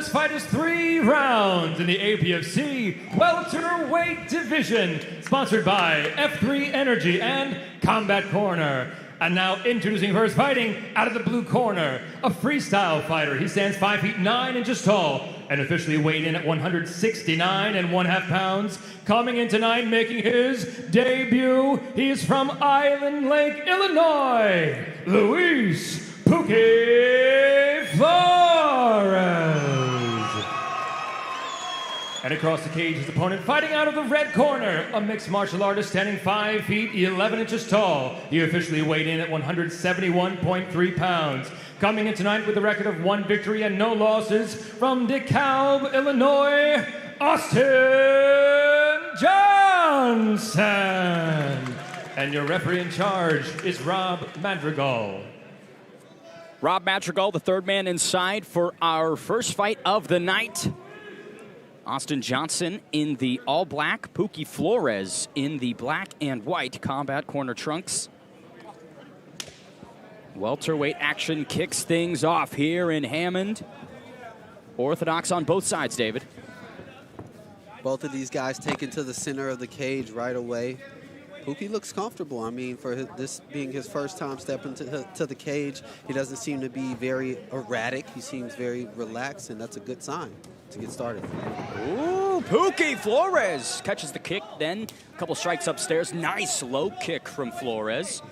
this fight is 3 rounds in the APFC welterweight division, sponsored by F3 Energy and Combat Corner. And now introducing first, fighting out of the blue corner, a freestyle fighter. He stands 5 feet 9 inches tall and officially weighed in at 169 1/2 pounds. Coming in tonight, making his debut, he's from Island Lake, Illinois, Luis Pookie Flores. And across the cage, his opponent, fighting out of the red corner, a mixed martial artist standing 5 feet 11 inches tall. He officially weighed in at 171.3 pounds. Coming in tonight with a record of 1 victory and no losses, from DeKalb, Illinois, Austin Johnson. And your referee in charge is Rob Madrigal. Rob Madrigal, the third man inside for our first fight of the night. Austin Johnson in the all-black, Pookie Flores in the black and white Combat Corner trunks. Welterweight action kicks things off here in Hammond. Orthodox on both sides, David. Both of these guys taken to the center of the cage right away. Pookie looks comfortable. I mean, for this being his first time stepping to the cage, he doesn't seem to be very erratic. He seems very relaxed, and that's a good sign to get started. Ooh, Pookie Flores catches the kick, then a couple strikes upstairs. Nice low kick from Flores.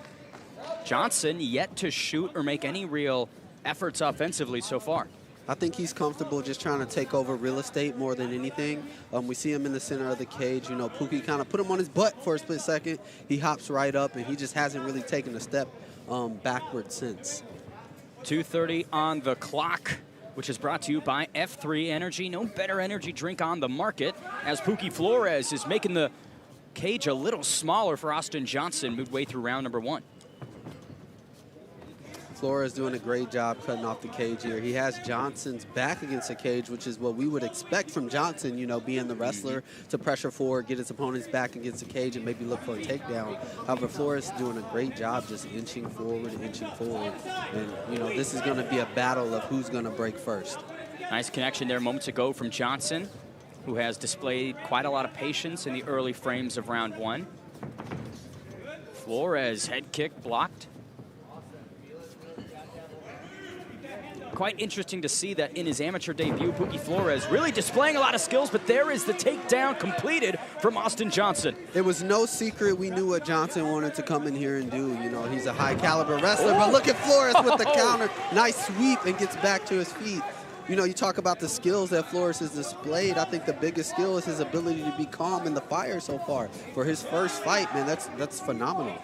Johnson yet to shoot or make any real efforts offensively so far. I think he's comfortable just trying to take over real estate more than anything. We see him in the center of the cage. You know, Pookie kind of put him on his butt for a split second. He hops right up, and he just hasn't really taken a step backward since. 2:30 on the clock, which is brought to you by F3 Energy. No better energy drink on the market, as Pookie Flores is making the cage a little smaller for Austin Johnson midway through round number 1. Flores doing a great job cutting off the cage here. He has Johnson's back against the cage, which is what we would expect from Johnson, you know, being the wrestler, to pressure forward, get his opponent's back against the cage, and maybe look for a takedown. However, Flores is doing a great job just inching forward. And, you know, this is going to be a battle of who's going to break first. Nice connection there moments ago from Johnson, who has displayed quite a lot of patience in the early frames of round 1. Flores, head kick blocked. Quite interesting to see that in his amateur debut, Pookie Flores really displaying a lot of skills, but there is the takedown completed from Austin Johnson. It was no secret we knew what Johnson wanted to come in here and do. You know, he's a high caliber wrestler, but look at Flores with the counter. Nice sweep and gets back to his feet. You know, you talk about the skills that Flores has displayed. I think the biggest skill is his ability to be calm in the fire so far. For his first fight, man, that's phenomenal.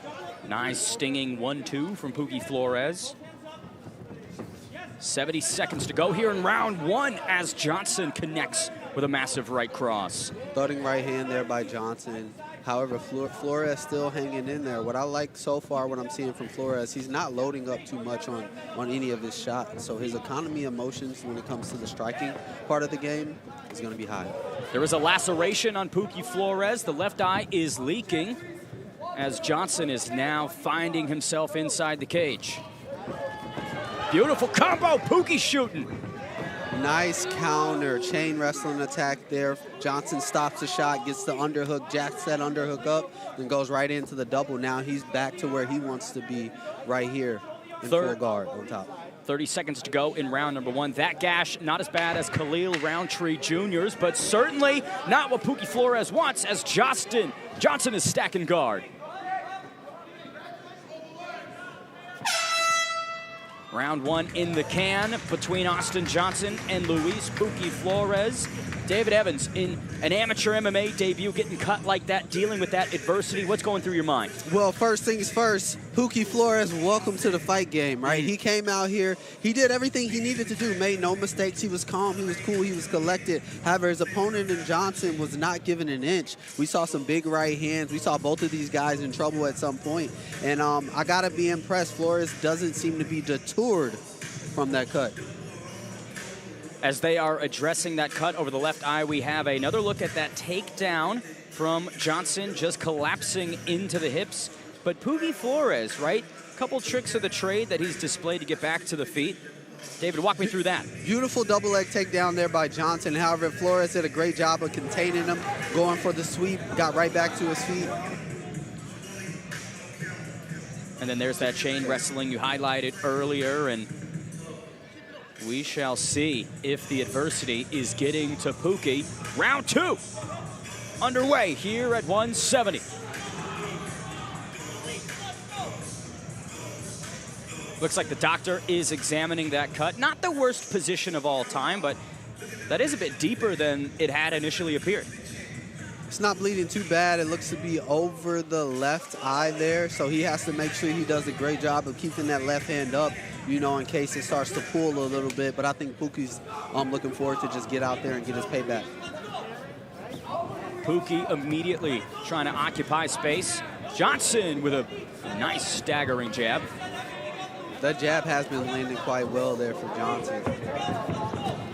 Nice stinging 1-2 from Pookie Flores. 70 seconds to go here in round 1 as Johnson connects with a massive right cross. Thudding right hand there by Johnson. However, Flores still hanging in there. What I like so far, what I'm seeing from Flores, he's not loading up too much on any of his shots. So his economy of motions when it comes to the striking part of the game is going to be high. There is a laceration on Pookie Flores. The left eye is leaking as Johnson is now finding himself inside the cage. Beautiful combo, Pookie shooting. Nice counter, chain wrestling attack there. Johnson stops the shot, gets the underhook, jacks that underhook up, and goes right into the double. Now he's back to where he wants to be right here in full guard on top. 30 seconds to go in round number 1. That gash, not as bad as Khalil Roundtree Jr.'s, but certainly not what Pookie Flores wants as Johnson is stacking guard. Round 1 in the can between Austin Johnson and Luis Pookie Flores. David Evans, in an amateur MMA debut, getting cut like that, dealing with that adversity. What's going through your mind? Well, first things first, Pookie Flores, welcome to the fight game, right? He came out here, he did everything he needed to do, made no mistakes. He was calm, he was cool, he was collected. However, his opponent in Johnson was not given an inch. We saw some big right hands. We saw both of these guys in trouble at some point. And I got to be impressed. Flores doesn't seem to be deterred from that cut. As they are addressing that cut over the left eye, we have another look at that takedown from Johnson, just collapsing into the hips. But Pookie Flores, right? Couple tricks of the trade that he's displayed to get back to the feet. David, walk me through that. Beautiful double leg takedown there by Johnson. However, Flores did a great job of containing him, going for the sweep, got right back to his feet. And then there's that chain wrestling you highlighted earlier, and we shall see if the adversity is getting to Pookie. Round 2 underway here at 170. Looks like the doctor is examining that cut. Not the worst position of all time, but that is a bit deeper than it had initially appeared. It's not bleeding too bad. It looks to be over the left eye there, so he has to make sure he does a great job of keeping that left hand up, you know, in case it starts to pull a little bit. But I think Pookie's looking forward to just get out there and get his payback. Pookie immediately trying to occupy space. Johnson with a nice staggering jab. That jab has been landing quite well there for Johnson.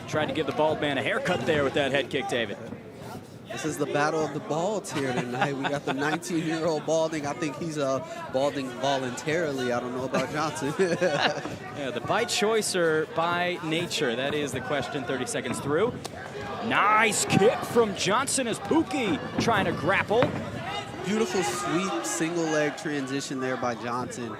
Tried to give the bald man a haircut there with that head kick, David. This is the battle of the balds here tonight. We got the 19-year-old balding. I think he's balding voluntarily. I don't know about Johnson. Yeah, the by choice or by nature? That is the question 30 seconds through. Nice kick from Johnson as Pookie trying to grapple. Beautiful sweep, single leg transition there by Johnson.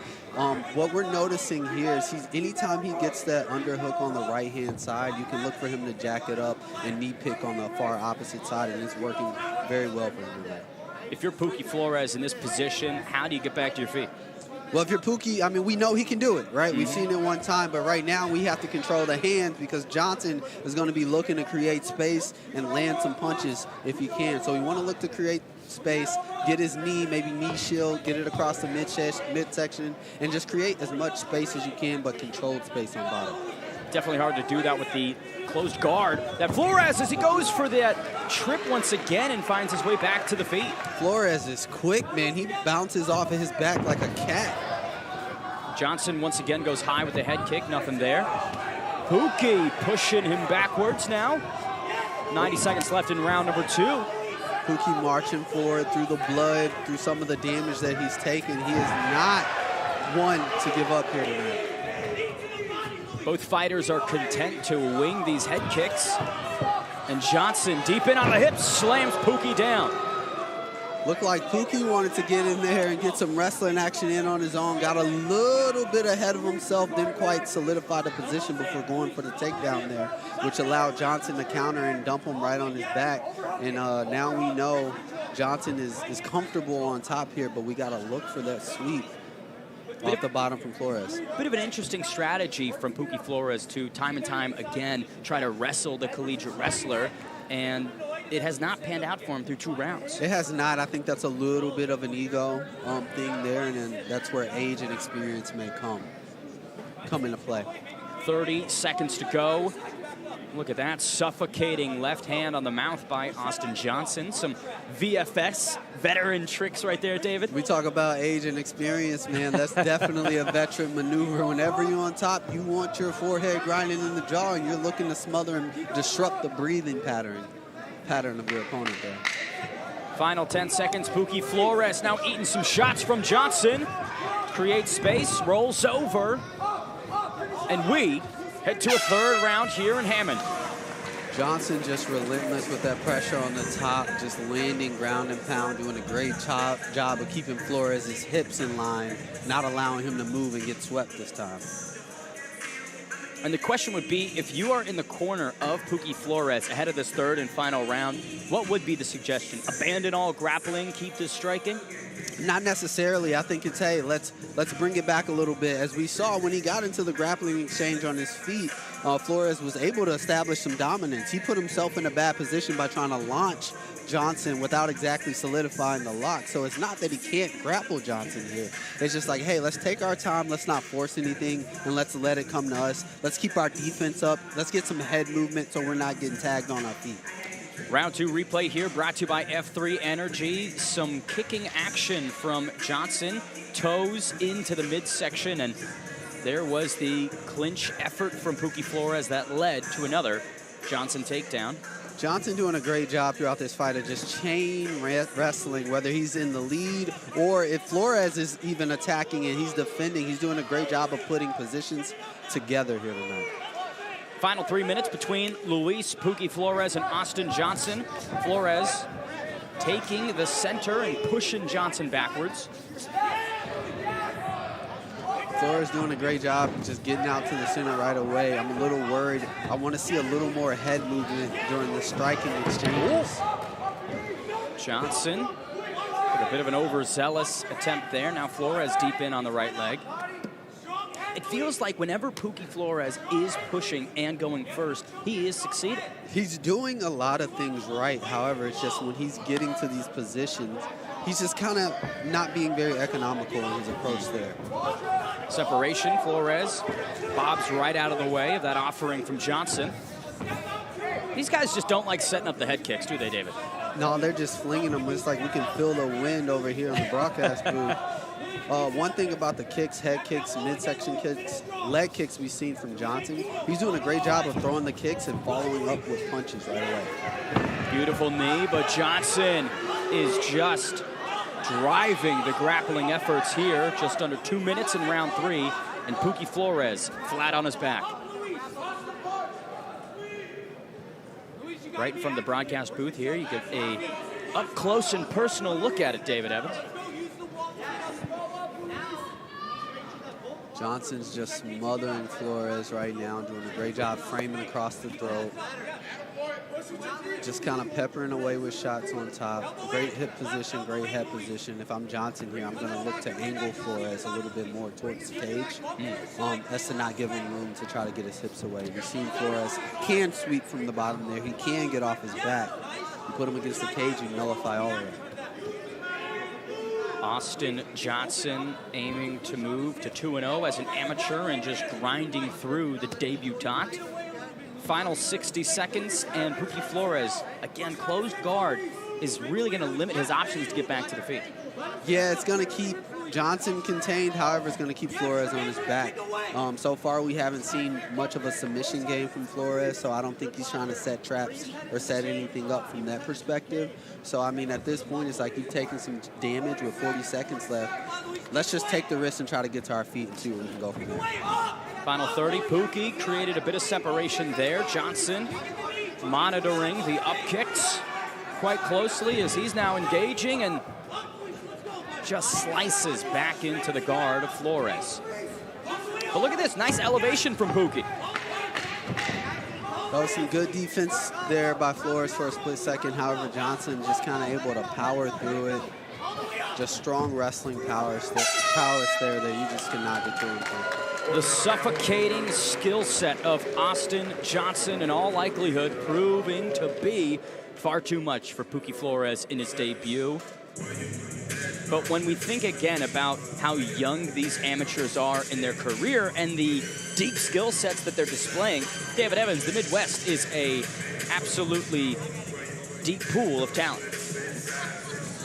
What we're noticing here is anytime he gets that underhook on the right-hand side, you can look for him to jack it up and knee pick on the far opposite side, and it's working very well for him tonight. If you're Pookie Flores in this position, how do you get back to your feet? Well, if you're Pookie, I mean, we know he can do it, right? We've seen it one time, but right now we have to control the hands because Johnson is going to be looking to create space and land some punches if he can. So we want to look to create space, get his knee, maybe knee shield, get it across the midsection, and just create as much space as you can, but controlled space on bottom. Definitely hard to do that with the closed guard. That Flores, as he goes for that trip once again and finds his way back to the feet. Flores is quick, man. He bounces off of his back like a cat. Johnson once again goes high with the head kick, nothing there. Pookie pushing him backwards now. 90 seconds left in round number 2. Pookie marching forward through the blood, through some of the damage that he's taken. He is not one to give up here tonight. Both fighters are content to wing these head kicks. And Johnson, deep in on the hips, slams Pookie down. Looked like Pookie wanted to get in there and get some wrestling action in on his own. Got a little bit ahead of himself, didn't quite solidify the position before going for the takedown there, which allowed Johnson to counter and dump him right on his back. And now we know Johnson is comfortable on top here, but we got to look for that sweep off the bottom from Flores. Bit of an interesting strategy from Pookie Flores to time and time again try to wrestle the collegiate wrestler, and it has not panned out for him through 2 rounds. It has not. I think that's a little bit of an ego thing there, and then that's where age and experience may come into play. 30 seconds to go. Look at that, suffocating left hand on the mouth by Austin Johnson. Some VFS, veteran tricks right there, David. We talk about age and experience, man. That's definitely a veteran maneuver. Whenever you're on top, you want your forehead grinding in the jaw, and you're looking to smother and disrupt the breathing pattern of your opponent there. Final 10 seconds, Pookie Flores now eating some shots from Johnson. Creates space, rolls over, and we head to a 3rd round here in Hammond. Johnson just relentless with that pressure on the top, just landing ground and pound, doing a great job of keeping Flores' hips in line, not allowing him to move and get swept this time. And the question would be, if you are in the corner of Pookie Flores ahead of this 3rd and final round, what would be the suggestion? Abandon all grappling, keep this striking? Not necessarily. I think it's, hey, let's bring it back a little bit. As we saw when he got into the grappling exchange on his feet, Flores was able to establish some dominance. He put himself in a bad position by trying to launch Johnson without exactly solidifying the lock. So it's not that he can't grapple Johnson here. It's just like, hey, let's take our time. Let's not force anything, and let's let it come to us. Let's keep our defense up. Let's get some head movement so we're not getting tagged on our feet. Round 2 replay here brought to you by F3 Energy. Some kicking action from Johnson. Toes into the midsection, and there was the clinch effort from Pookie Flores that led to another Johnson takedown. Johnson doing a great job throughout this fight of just chain wrestling, whether he's in the lead or if Flores is even attacking and he's defending. He's doing a great job of putting positions together here tonight. Final 3 minutes between Luis Pookie Flores and Austin Johnson. Flores taking the center and pushing Johnson backwards. Flores doing a great job just getting out to the center right away. I'm a little worried. I want to see a little more head movement during the striking exchanges. Johnson with a bit of an overzealous attempt there. Now Flores deep in on the right leg. It feels like whenever Pookie Flores is pushing and going first, he is succeeding. He's doing a lot of things right. However, it's just when he's getting to these positions, he's just kind of not being very economical in his approach there. Separation, Flores bobs right out of the way of that offering from Johnson. These guys just don't like setting up the head kicks, do they, David? No, they're just flinging them. It's like we can feel the wind over here in the broadcast booth. One thing about the kicks, head kicks, midsection kicks, leg kicks we've seen from Johnson, he's doing a great job of throwing the kicks and following up with punches right away. Beautiful knee, but Johnson is just driving the grappling efforts here. Just under 2 minutes in round 3, and Pookie Flores flat on his back. Right from the broadcast booth here, you get a up close and personal look at it, David Evans. Johnson's just smothering Flores right now, doing a great job framing across the throat. Just kind of peppering away with shots on top. Great hip position, great head position. If I'm Johnson here, I'm going to look to angle Flores a little bit more towards the cage. That's to not give him room to try to get his hips away. We've seen Flores can sweep from the bottom there. He can get off his back. You put him against the cage, you nullify all of it. Austin Johnson aiming to move to 2-0 as an amateur and just grinding through the debutant. Final 60 seconds, and Pookie Flores, again, closed guard, is really going to limit his options to get back to the feet. Yeah, it's going to keep Johnson contained. However, it's going to keep Flores on his back. So far, we haven't seen much of a submission game from Flores, so I don't think he's trying to set traps or set anything up from that perspective. So, I mean, at this point, it's like you've taken some damage with 40 seconds left. Let's just take the risk and try to get to our feet and see where we can go from there. Final 30, Pookie created a bit of separation there. Johnson monitoring the up kicks quite closely as he's now engaging and just slices back into the guard of Flores. But look at this, nice elevation from Pookie. That was some good defense there by Flores for a split second. However, Johnson just kind of able to power through it. Just strong wrestling prowess there that you just cannot get through him from. The suffocating skill set of Austin Johnson, in all likelihood, proving to be far too much for Pookie Flores in his debut. But when we think again about how young these amateurs are in their career and the deep skill sets that they're displaying, David Evans, the Midwest is a absolutely deep pool of talent.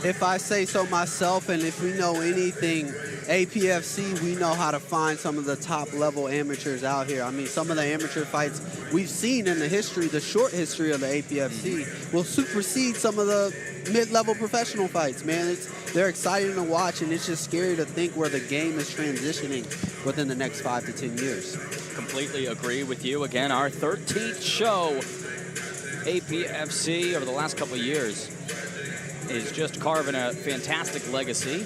If I say so myself, and if we know anything, APFC, we know how to find some of the top-level amateurs out here. I mean, some of the amateur fights we've seen in the history, the short history of the APFC, will supersede some of the mid-level professional fights, man. They're exciting to watch, and it's just scary to think where the game is transitioning within the next 5 to 10 years. Completely agree with you. Again, our 13th show, APFC, over the last couple of years, is just carving a fantastic legacy.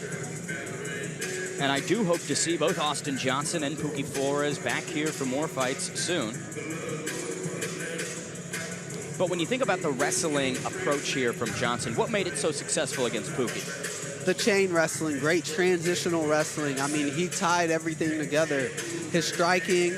And I do hope to see both Austin Johnson and Pookie Flores back here for more fights soon. But when you think about the wrestling approach here from Johnson, what made it so successful against Pookie? The chain wrestling, great transitional wrestling. I mean, he tied everything together. His striking,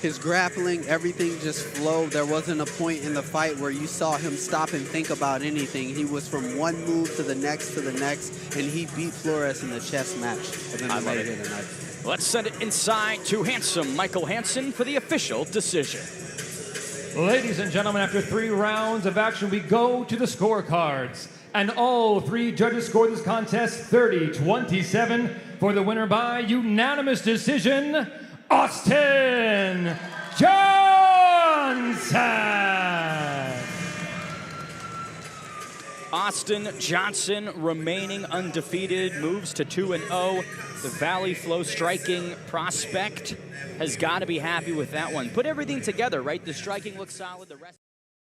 his grappling, everything just flowed. There wasn't a point in the fight where you saw him stop and think about anything. He was from one move to the next, and he beat Flores in the chess match of MMA here tonight. Let's send it inside to handsome Michael Hansen for the official decision. Ladies and gentlemen, after 3 rounds of action, we go to the scorecards. And all 3 judges scored this contest 30-27 for the winner by unanimous decision, Austin Johnson. Austin Johnson remaining undefeated, moves to 2-0. The Valley Flow striking prospect has got to be happy with that one. Put everything together, right? The striking looks solid. The rest